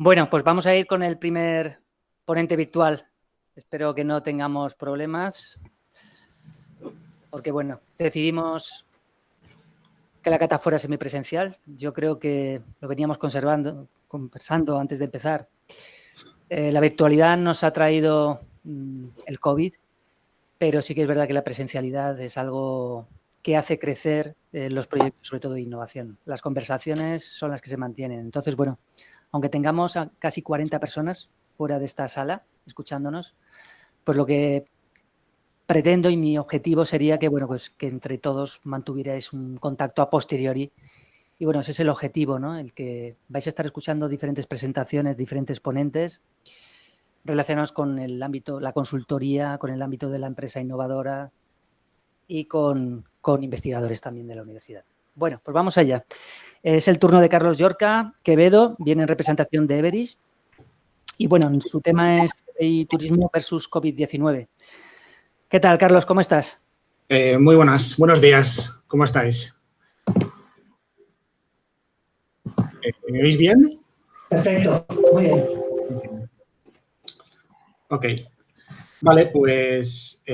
Bueno, pues vamos a ir con el primer ponente virtual. Espero que no tengamos problemas, porque, bueno, decidimos que la cata fuera semipresencial. Yo creo que lo veníamos conversando antes de empezar. La virtualidad nos ha traído el COVID, pero sí que es verdad que la presencialidad es algo que hace crecer los proyectos, sobre todo de innovación. Las conversaciones son las que se mantienen. Entonces, bueno, aunque tengamos a casi 40 personas fuera de esta sala escuchándonos, pues lo que pretendo y mi objetivo sería que, bueno, pues que entre todos mantuvierais un contacto a posteriori. Y bueno, ese es el objetivo, ¿no? El que vais a estar escuchando diferentes presentaciones, diferentes ponentes relacionados con el ámbito, la consultoría, con el ámbito de la empresa innovadora y con investigadores también de la universidad. Bueno, pues vamos allá. Es el turno de Carlos Llorca Quevedo, viene en representación de Everis. Y bueno, su tema es turismo versus COVID-19. ¿Qué tal, Carlos? ¿Cómo estás? Muy buenos días. ¿Cómo estáis? ¿Me oís bien? Perfecto, muy bien. Ok. Vale, pues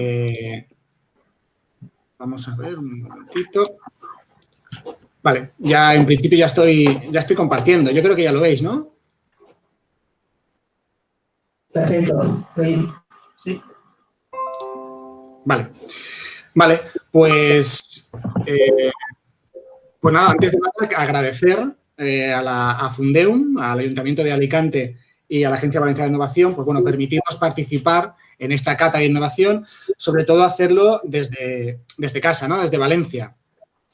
vamos a ver un momentito. Vale, ya en principio ya estoy compartiendo. Yo creo que ya lo veis, ¿no? Perfecto, sí. Vale, pues nada, antes de nada agradecer a Fundeum, al Ayuntamiento de Alicante y a la Agencia Valenciana de Innovación, pues bueno, permitirnos participar en esta cata de innovación, sobre todo hacerlo desde casa, ¿no? Desde Valencia.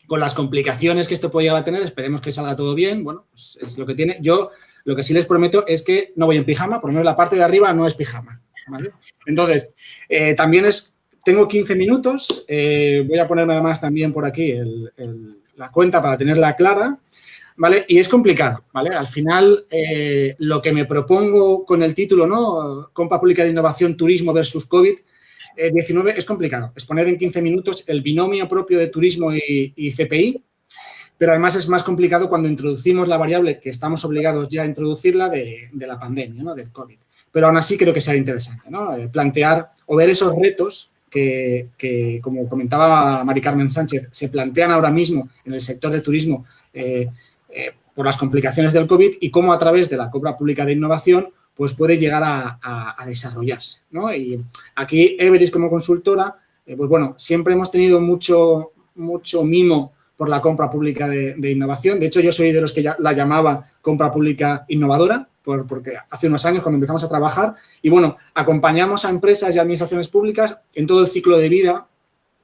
Con las complicaciones que esto puede llegar a tener, esperemos que salga todo bien, bueno, pues es lo que tiene. Yo lo que sí les prometo es que no voy en pijama, por lo menos la parte de arriba no es pijama, ¿vale? Entonces, también tengo 15 minutos, voy a ponerme además también por aquí la cuenta para tenerla clara, ¿vale? Y es complicado, ¿vale? Al final, lo que me propongo con el título, ¿no? Compra Pública de Innovación, Turismo versus COVID-19 es complicado. Exponer en 15 minutos el binomio propio de turismo y CPI, pero además es más complicado cuando introducimos la variable que estamos obligados ya a introducirla de la pandemia, ¿no? Del COVID. Pero aún así creo que será interesante, ¿no? Plantear o ver esos retos que, como comentaba Mari Carmen Sánchez, se plantean ahora mismo en el sector del turismo por las complicaciones del COVID y cómo a través de la compra pública de innovación pues puede llegar a desarrollarse, ¿no? Y aquí Everis como consultora, pues bueno, siempre hemos tenido mucho mimo por la compra pública de innovación. De hecho, yo soy de los que la llamaba compra pública innovadora, porque hace unos años cuando empezamos a trabajar y, bueno, acompañamos a empresas y administraciones públicas en todo el ciclo de vida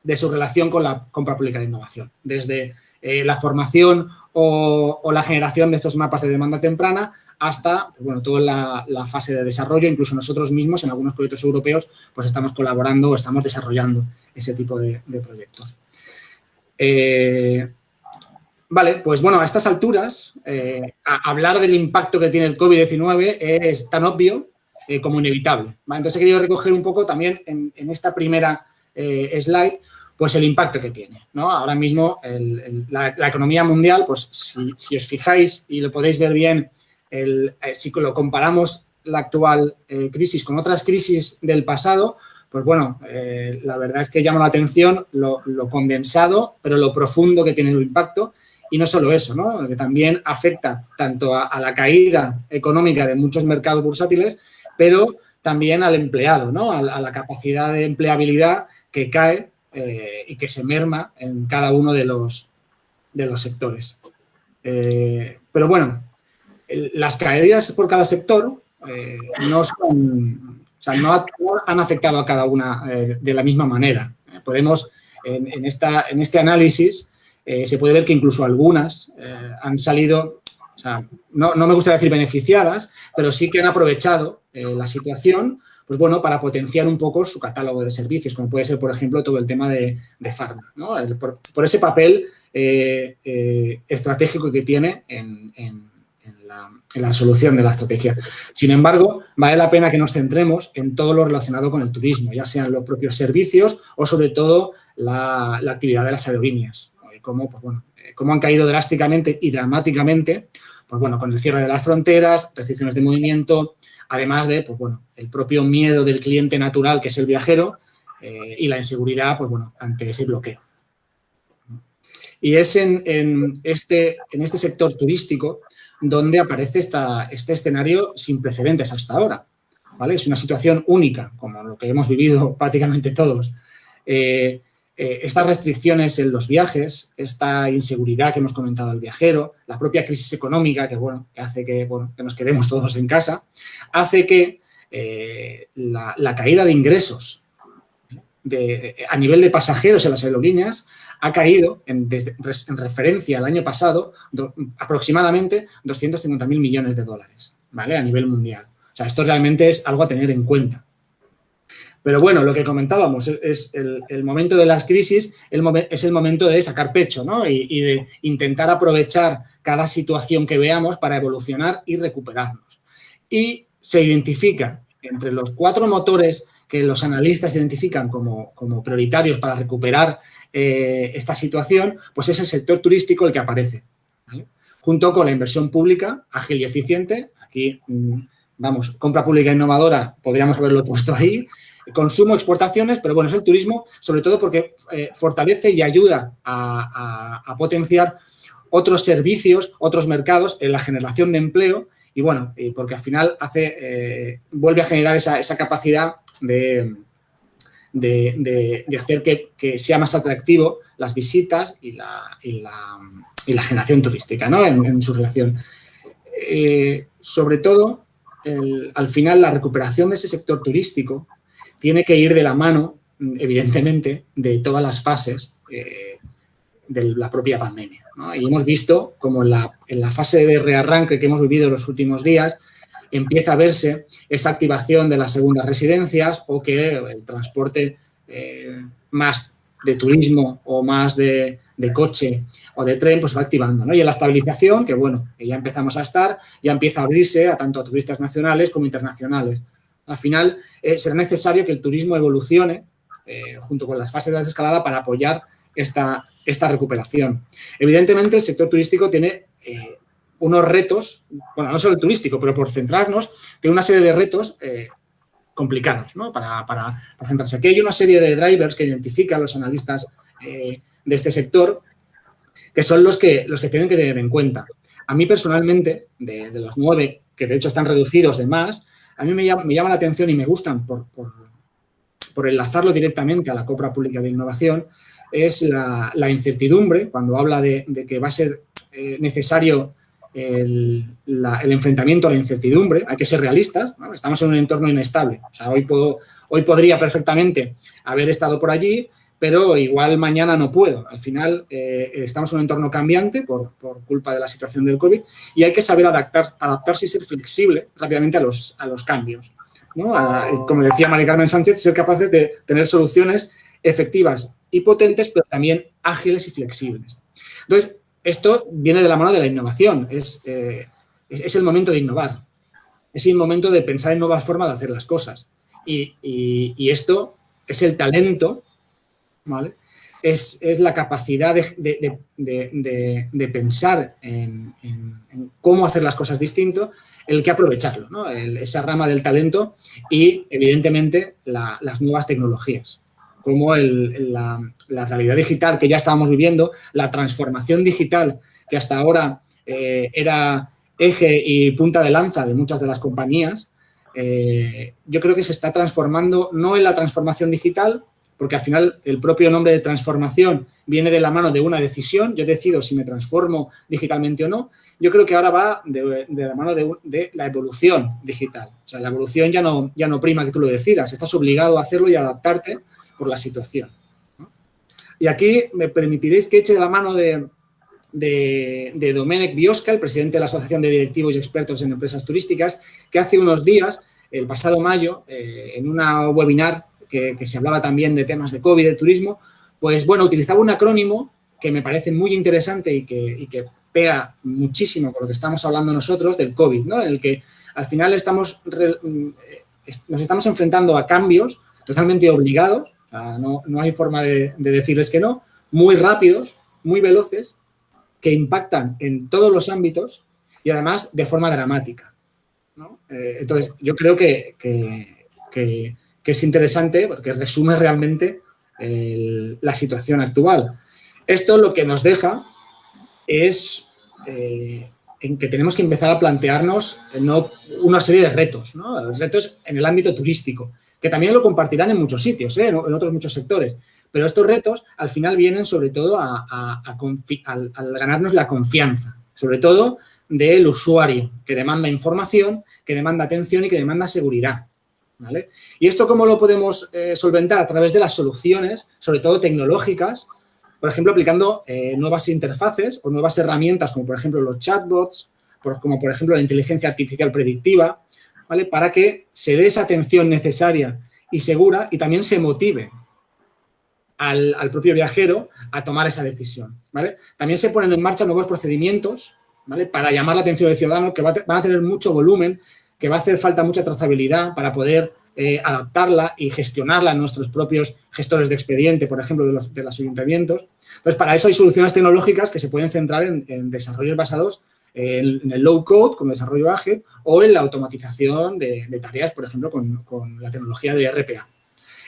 de su relación con la compra pública de innovación, desde la formación o la generación de estos mapas de demanda temprana hasta, pues bueno, toda la fase de desarrollo. Incluso nosotros mismos en algunos proyectos europeos pues estamos colaborando o estamos desarrollando ese tipo de proyectos. Vale, pues bueno, a estas alturas, hablar del impacto que tiene el COVID-19 es tan obvio como inevitable, ¿vale? Entonces he querido recoger un poco también en esta primera slide, pues el impacto que tiene, ¿no? Ahora mismo la economía mundial, pues si os fijáis y lo podéis ver bien, si lo comparamos la actual crisis con otras crisis del pasado, pues bueno, la verdad es que llama la atención lo condensado, pero lo profundo que tiene el impacto. Y no solo eso, ¿no? Que también afecta tanto a la caída económica de muchos mercados bursátiles, pero también al empleado, ¿no? A la capacidad de empleabilidad que cae y que se merma en cada uno de los sectores. Pero bueno, las caídas por cada sector no han afectado a cada una de la misma manera. Podemos, en este análisis, se puede ver que incluso algunas han salido, o sea, no me gusta decir beneficiadas, pero sí que han aprovechado la situación, pues bueno, para potenciar un poco su catálogo de servicios, como puede ser, por ejemplo, todo el tema de Pharma, ¿no? Por ese papel estratégico que tiene en la solución de la estrategia. Sin embargo, vale la pena que nos centremos en todo lo relacionado con el turismo, ya sean los propios servicios o, sobre todo, la actividad de las aerolíneas. Cómo han caído drásticamente y dramáticamente pues bueno, con el cierre de las fronteras, restricciones de movimiento, además de, pues bueno, el propio miedo del cliente natural, que es el viajero, y la inseguridad, pues bueno, ante ese bloqueo. Y es en este sector turístico donde aparece este escenario sin precedentes hasta ahora, ¿vale? Es una situación única, como lo que hemos vivido prácticamente todos. Estas restricciones en los viajes, esta inseguridad que hemos comentado del viajero, la propia crisis económica que hace que nos quedemos todos en casa, hace que la caída de ingresos a nivel de pasajeros en las aerolíneas ha caído, en referencia al año pasado, aproximadamente 250.000 millones de dólares, ¿vale? A nivel mundial. O sea, esto realmente es algo a tener en cuenta. Pero bueno, lo que comentábamos es el momento de las crisis, es el momento de sacar pecho, ¿no? Y de intentar aprovechar cada situación que veamos para evolucionar y recuperarnos. Y se identifica entre los 4 motores que los analistas identifican como prioritarios para recuperar esta situación, pues es el sector turístico el que aparece, ¿vale? Junto con la inversión pública ágil y eficiente. Aquí, vamos, compra pública innovadora, podríamos haberlo puesto ahí. Consumo, exportaciones, pero bueno, es el turismo, sobre todo porque fortalece y ayuda a potenciar otros servicios, otros mercados en la generación de empleo y bueno, porque al final vuelve a generar esa capacidad de hacer que sea más atractivo las visitas y la generación turística, ¿no? En su relación. Sobre todo, al final, la recuperación de ese sector turístico tiene que ir de la mano, evidentemente, de todas las fases de la propia pandemia, ¿no? Y hemos visto como en la fase de rearranque que hemos vivido en los últimos días empieza a verse esa activación de las segundas residencias o que el transporte más de turismo o más de coche o de tren pues va activando, ¿no? Y en la estabilización, que bueno, que ya empezamos a estar, ya empieza a abrirse a tanto a turistas nacionales como internacionales. Al final será necesario que el turismo evolucione junto con las fases de desescalada para apoyar esta recuperación. Evidentemente, el sector turístico tiene unos retos, bueno, no solo el turístico, pero por centrarnos, tiene una serie de retos complicados, ¿no? Para centrarse. Aquí hay una serie de drivers que identifican los analistas de este sector, que son los que tienen que tener en cuenta. A mí personalmente, de los 9, que de hecho están reducidos de más, a mí me llama la atención y me gustan por enlazarlo directamente a la compra pública de innovación, es la incertidumbre, cuando habla de que va a ser necesario el enfrentamiento a la incertidumbre. Hay que ser realistas, ¿no? Estamos en un entorno inestable. O sea, hoy podría perfectamente haber estado por allí, pero igual mañana no puedo. Al final estamos en un entorno cambiante por culpa de la situación del COVID y hay que saber adaptarse y ser flexible rápidamente a los cambios, ¿no? Como decía Mari Carmen Sánchez, ser capaces de tener soluciones efectivas y potentes, pero también ágiles y flexibles. Entonces, esto viene de la mano de la innovación. Es el momento de innovar. Es el momento de pensar en nuevas formas de hacer las cosas. Y esto es el talento, ¿vale? Es la capacidad de pensar en cómo hacer las cosas distinto, el que aprovecharlo, ¿no? Esa rama del talento y, evidentemente, las nuevas tecnologías, como la realidad digital que ya estábamos viviendo, la transformación digital que hasta ahora era eje y punta de lanza de muchas de las compañías. Yo creo que se está transformando no en la transformación digital, porque al final el propio nombre de transformación viene de la mano de una decisión. Yo decido si me transformo digitalmente o no. Yo creo que ahora va de la mano de la evolución digital. O sea, la evolución ya no prima que tú lo decidas. Estás obligado a hacerlo y a adaptarte por la situación, ¿no? Y aquí me permitiréis que eche de la mano de Domènec Biosca, el presidente de la Asociación de Directivos y Expertos en Empresas Turísticas, que hace unos días, el pasado mayo, en una webinar que se hablaba también de temas de COVID, de turismo, pues bueno, utilizaba un acrónimo que me parece muy interesante y que pega muchísimo con lo que estamos hablando nosotros del COVID, ¿no? En el que al final nos estamos enfrentando a cambios totalmente obligados, o sea, no hay forma de decirles que no, muy rápidos, muy veloces, que impactan en todos los ámbitos y además de forma dramática, ¿no? Entonces, yo creo que es interesante porque resume realmente la situación actual. Esto lo que nos deja es en que tenemos que empezar a plantearnos una serie de retos, ¿no? Retos en el ámbito turístico, que también lo compartirán en muchos sitios, en otros muchos sectores. Pero estos retos al final vienen sobre todo a ganarnos la confianza, sobre todo del usuario, que demanda información, que demanda atención y que demanda seguridad, ¿vale? ¿Y esto cómo lo podemos solventar? A través de las soluciones, sobre todo tecnológicas, por ejemplo, aplicando nuevas interfaces o nuevas herramientas, como por ejemplo los chatbots, como por ejemplo la inteligencia artificial predictiva, ¿vale? Para que se dé esa atención necesaria y segura y también se motive al propio viajero a tomar esa decisión, ¿vale? También se ponen en marcha nuevos procedimientos, ¿vale? Para llamar la atención del ciudadano, que van a tener mucho volumen, que va a hacer falta mucha trazabilidad para poder adaptarla y gestionarla en nuestros propios gestores de expediente, por ejemplo, de los ayuntamientos. Entonces, para eso hay soluciones tecnológicas que se pueden centrar en desarrollos basados en el low code, como desarrollo ágil, o en la automatización de tareas, por ejemplo, con la tecnología de RPA.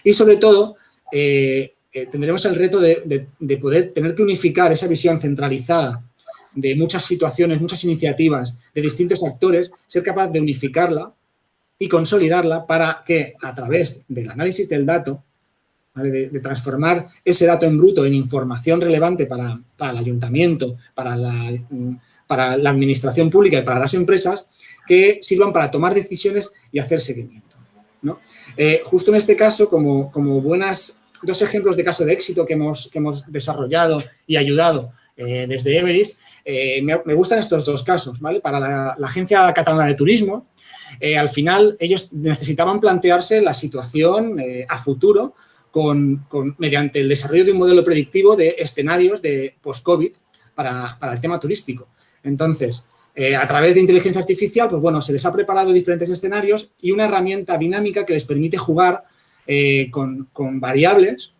Y, sobre todo, tendremos el reto de poder tener que unificar esa visión centralizada de muchas situaciones, muchas iniciativas de distintos actores, ser capaz de unificarla y consolidarla para que, a través del análisis del dato, ¿vale? de transformar ese dato en bruto en información relevante para el ayuntamiento, para la administración pública y para las empresas, que sirvan para tomar decisiones y hacer seguimiento, ¿no? Justo en este caso, como dos ejemplos de caso de éxito que hemos desarrollado y ayudado desde Everis, me gustan estos dos casos, ¿vale? Para la Agencia Catalana de Turismo, al final ellos necesitaban plantearse la situación a futuro mediante el desarrollo de un modelo predictivo de escenarios de post-COVID para el tema turístico. Entonces, a través de inteligencia artificial, pues bueno, se les ha preparado diferentes escenarios y una herramienta dinámica que les permite jugar con variables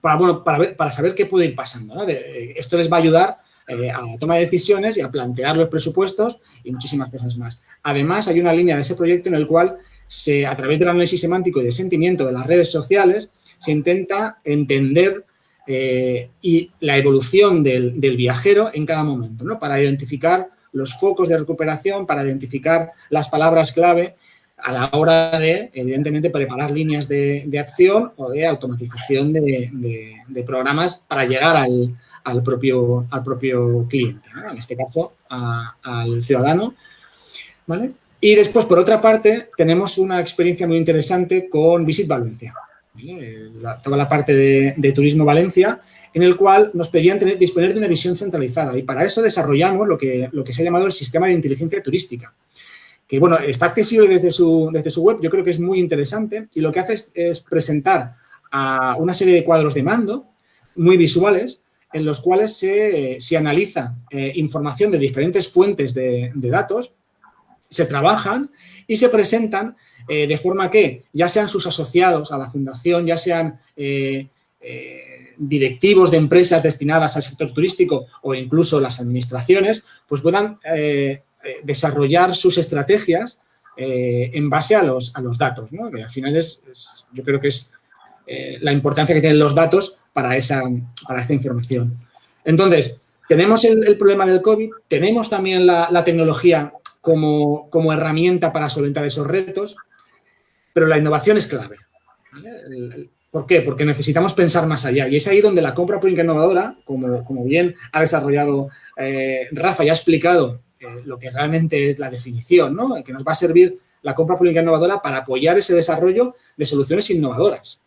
para saber qué puede ir pasando, ¿no? Esto les va a ayudar a la toma de decisiones y a plantear los presupuestos y muchísimas cosas más. Además, hay una línea de ese proyecto en el cual a través del análisis semántico y de sentimiento de las redes sociales se intenta entender y la evolución del viajero en cada momento, ¿no? Para identificar los focos de recuperación, para identificar las palabras clave a la hora de, evidentemente, preparar líneas de acción o de automatización de programas para llegar al propio cliente, ¿no? En este caso, al ciudadano, ¿vale? Y después, por otra parte, tenemos una experiencia muy interesante con Visit Valencia, ¿vale? Toda la parte de Turismo Valencia, en el cual nos pedían disponer de una visión centralizada y para eso desarrollamos lo que se ha llamado el sistema de inteligencia turística, que, bueno, está accesible desde su web. Yo creo que es muy interesante y lo que hace es presentar a una serie de cuadros de mando muy visuales en los cuales se analiza información de diferentes fuentes de datos, se trabajan y se presentan de forma que ya sean sus asociados a la fundación, ya sean directivos de empresas destinadas al sector turístico o incluso las administraciones, pues puedan desarrollar sus estrategias en base a los datos, ¿no? Que al final yo creo que es la importancia que tienen los datos para esta información. Entonces, tenemos el problema del COVID, tenemos también la tecnología como herramienta para solventar esos retos, pero la innovación es clave, ¿vale? ¿Por qué? Porque necesitamos pensar más allá y es ahí donde la compra pública innovadora, como bien ha desarrollado Rafa y ha explicado lo que realmente es la definición, ¿no? Que nos va a servir la compra pública innovadora para apoyar ese desarrollo de soluciones innovadoras,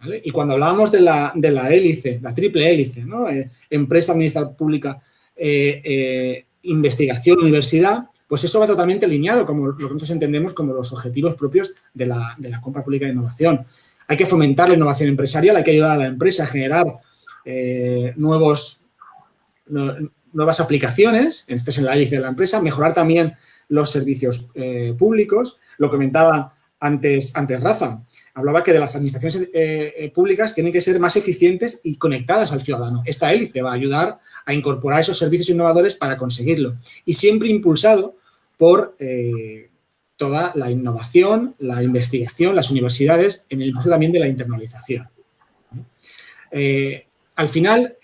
¿vale? Y cuando hablábamos de la hélice, la triple hélice, ¿no? Empresa, administración pública, investigación, universidad, pues eso va totalmente alineado, como lo que nosotros entendemos como los objetivos propios de la compra pública de innovación. Hay que fomentar la innovación empresarial, hay que ayudar a la empresa a generar nuevas aplicaciones, este es el hélice de la empresa, mejorar también los servicios públicos. Lo comentaba antes Rafa. Hablaba que de las administraciones públicas tienen que ser más eficientes y conectadas al ciudadano. Esta hélice va a ayudar a incorporar esos servicios innovadores para conseguirlo. Y siempre impulsado por toda la innovación, la investigación, las universidades, en el impulso también de la internalización. Al final,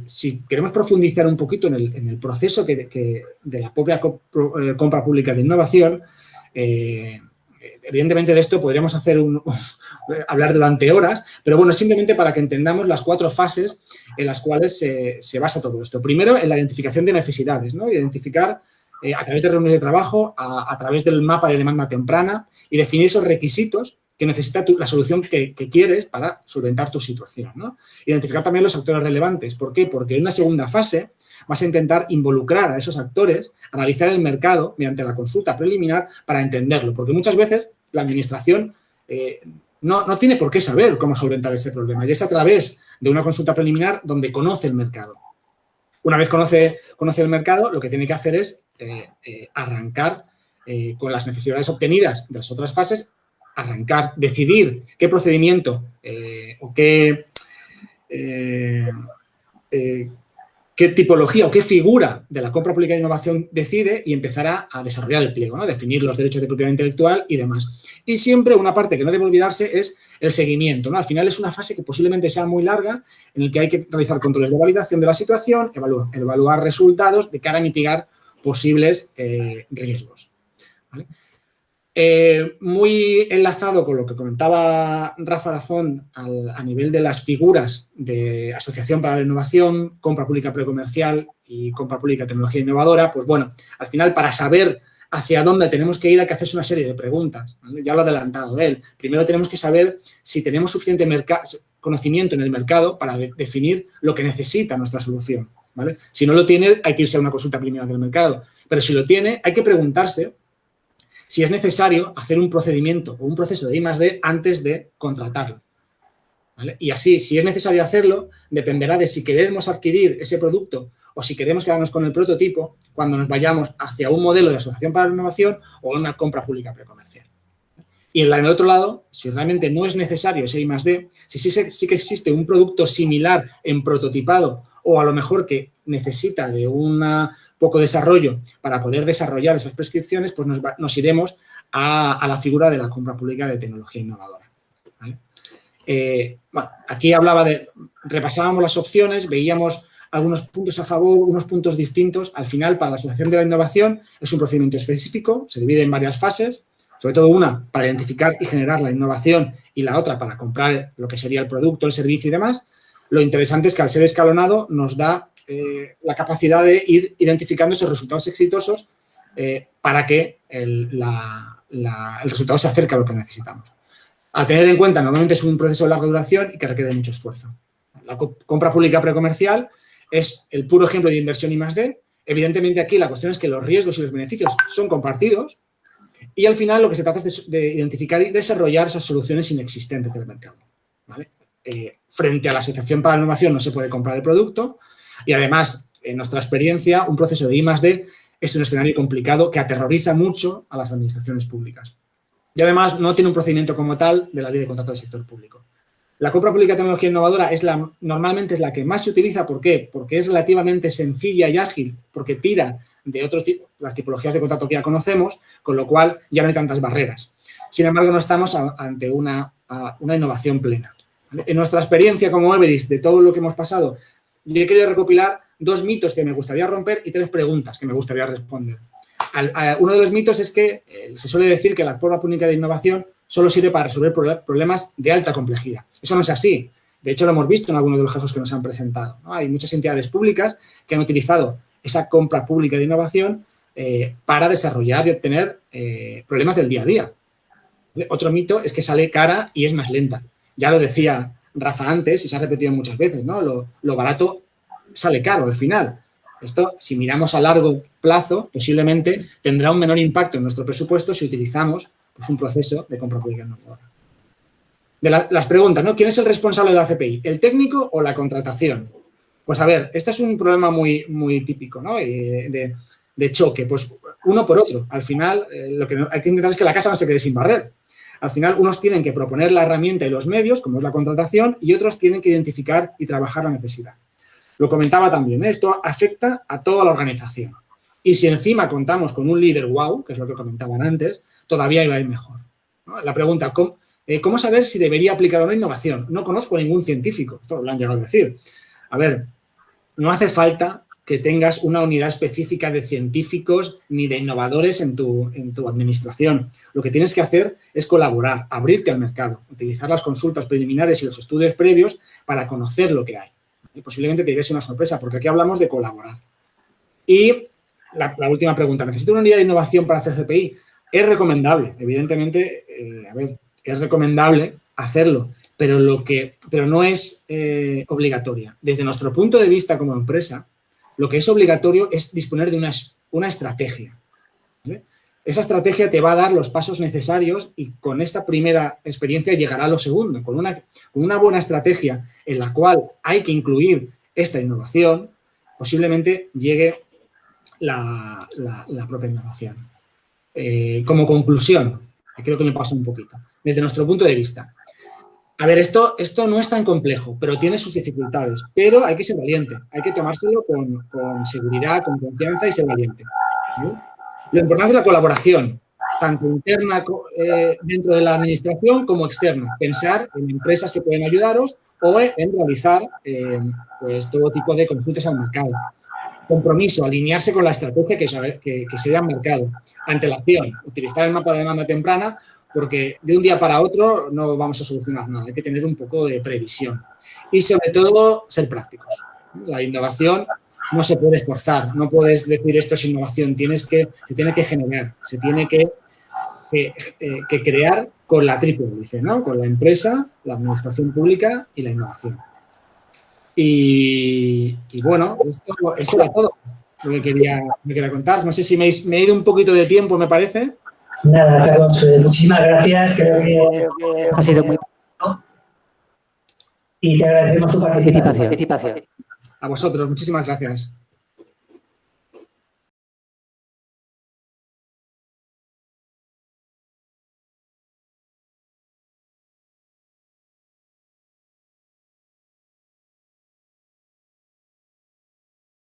si queremos profundizar un poquito en el proceso de la propia compra pública de innovación, evidentemente de esto podríamos hablar durante horas, pero bueno, simplemente para que entendamos las 4 fases en las cuales se basa todo esto. Primero, en la identificación de necesidades, ¿no? Identificar a través de reuniones de trabajo, a través del mapa de demanda temprana y definir esos requisitos que necesita la solución que quieres para solventar tu situación, ¿no? Identificar también los actores relevantes. ¿Por qué? Porque en una segunda fase vas a intentar involucrar a esos actores, analizar el mercado mediante la consulta preliminar para entenderlo, porque muchas veces la administración no tiene por qué saber cómo solventar ese problema y es a través de una consulta preliminar donde conoce el mercado. Una vez conoce el mercado, lo que tiene que hacer es arrancar con las necesidades obtenidas de las otras fases, decidir qué procedimiento o qué tipología o qué figura de la compra pública de innovación decide y empezará a desarrollar el pliego, ¿no? Definir los derechos de propiedad intelectual y demás. Y siempre una parte que no debe olvidarse es el seguimiento, ¿no? Al final es una fase que posiblemente sea muy larga, en la que hay que realizar controles de validación de la situación, evaluar resultados de cara a mitigar posibles riesgos, ¿vale? Muy enlazado con lo que comentaba Rafa Lafont a nivel de las figuras de Asociación para la Innovación, Compra Pública Precomercial y Compra Pública Tecnología Innovadora, pues bueno, al final para saber hacia dónde tenemos que ir hay que hacerse una serie de preguntas, ¿vale? Ya lo ha adelantado él. Primero tenemos que saber si tenemos suficiente conocimiento en el mercado para definir lo que necesita nuestra solución, ¿vale? Si no lo tiene, hay que irse a una consulta preliminar del mercado, pero si lo tiene, hay que preguntarse si es necesario hacer un procedimiento o un proceso de I+D antes de contratarlo, ¿vale? Y así, si es necesario hacerlo, dependerá de si queremos adquirir ese producto o si queremos quedarnos con el prototipo cuando nos vayamos hacia un modelo de asociación para la innovación o una compra pública precomercial. Y en el otro lado, si realmente no es necesario ese I+D, si sí que existe un producto similar en prototipado o a lo mejor que necesita de poco desarrollo para poder desarrollar esas prescripciones, pues nos iremos a la figura de la compra pública de tecnología innovadora, ¿vale? Bueno, aquí repasábamos las opciones, veíamos algunos puntos a favor, unos puntos distintos. Al final, para la asociación de la innovación es un procedimiento específico, se divide en varias fases, sobre todo una para identificar y generar la innovación y la otra para comprar lo que sería el producto, el servicio y demás. Lo interesante es que al ser escalonado nos da la capacidad de ir identificando esos resultados exitosos para que el resultado se acerque a lo que necesitamos. A tener en cuenta, normalmente es un proceso de larga duración y que requiere mucho esfuerzo. La compra pública precomercial es el puro ejemplo de inversión I+D. Evidentemente, aquí la cuestión es que los riesgos y los beneficios son compartidos y al final lo que se trata es de identificar y desarrollar esas soluciones inexistentes del mercado, ¿vale? Frente a la asociación para la innovación no se puede comprar el producto y además, en nuestra experiencia, un proceso de I+D es un escenario complicado que aterroriza mucho a las administraciones públicas. Y además no tiene un procedimiento como tal de la ley de contrato del sector público. La compra pública de tecnología innovadora normalmente es la que más se utiliza. ¿Por qué? Porque es relativamente sencilla y ágil, porque tira de las tipologías de contrato que ya conocemos, con lo cual ya no hay tantas barreras. Sin embargo, no estamos ante una innovación plena. En nuestra experiencia como Everis, de todo lo que hemos pasado, yo he querido recopilar 2 mitos que me gustaría romper y 3 preguntas que me gustaría responder. Uno de los mitos es que se suele decir que la compra pública de innovación solo sirve para resolver problemas de alta complejidad. Eso no es así. De hecho, lo hemos visto en algunos de los casos que nos han presentado, ¿no? Hay muchas entidades públicas que han utilizado esa compra pública de innovación para desarrollar y obtener problemas del día a día. Otro mito es que sale cara y es más lenta. Ya lo decía Rafa antes y se ha repetido muchas veces, ¿no? Lo barato sale caro al final. Esto, si miramos a largo plazo, posiblemente tendrá un menor impacto en nuestro presupuesto si utilizamos pues, un proceso de compra pública innovadora. Las preguntas, ¿no? ¿Quién es el responsable de la CPI? ¿El técnico o la contratación? Pues a ver, este es un problema muy, muy típico, ¿no? De choque, pues uno por otro. Al final, lo que hay que intentar es que la casa no se quede sin barrer. Al final, unos tienen que proponer la herramienta y los medios, como es la contratación, y otros tienen que identificar y trabajar la necesidad. Lo comentaba también, esto afecta a toda la organización. Y si encima contamos con un líder wow, que es lo que comentaban antes, todavía iba a ir mejor, ¿no? La pregunta, ¿cómo saber si debería aplicar una innovación? No conozco a ningún científico, esto lo han llegado a decir. A ver, no hace falta que tengas una unidad específica de científicos ni de innovadores en tu administración. Lo que tienes que hacer es colaborar, abrirte al mercado, utilizar las consultas preliminares y los estudios previos para conocer lo que hay. Y posiblemente te lleves una sorpresa, porque aquí hablamos de colaborar. Y la última pregunta, ¿necesito una unidad de innovación para hacer CPI? Es recomendable, evidentemente, es recomendable hacerlo, pero no es obligatoria. Desde nuestro punto de vista como empresa, lo que es obligatorio es disponer de una estrategia, ¿vale? Esa estrategia te va a dar los pasos necesarios y con esta primera experiencia llegará a lo segundo. Con una buena estrategia en la cual hay que incluir esta innovación, posiblemente llegue la propia innovación. Como conclusión, creo que me paso un poquito, desde nuestro punto de vista. A ver, esto no es tan complejo, pero tiene sus dificultades. Pero hay que ser valiente, hay que tomárselo con seguridad, con confianza y ser valiente, ¿sí? Lo importante es la colaboración, tanto interna dentro de la administración como externa. Pensar en empresas que pueden ayudaros o en realizar pues, todo tipo de consultas al mercado. Compromiso, alinearse con la estrategia que se haya marcado. Antelación, utilizar el mapa de demanda temprana, porque de un día para otro no vamos a solucionar nada. Hay que tener un poco de previsión. Y sobre todo, ser prácticos. La innovación no se puede esforzar. No puedes decir esto es innovación. Se tiene que generar. Se tiene que crear con la triple hélice, ¿no? Con la empresa, la administración pública y la innovación. Y bueno, esto era todo lo que quería contar. No sé si me he ido un poquito de tiempo, me parece. Nada, Carlos, muchísimas gracias. Creo que ha sido muy... Y te agradecemos tu participación. A vosotros, muchísimas gracias.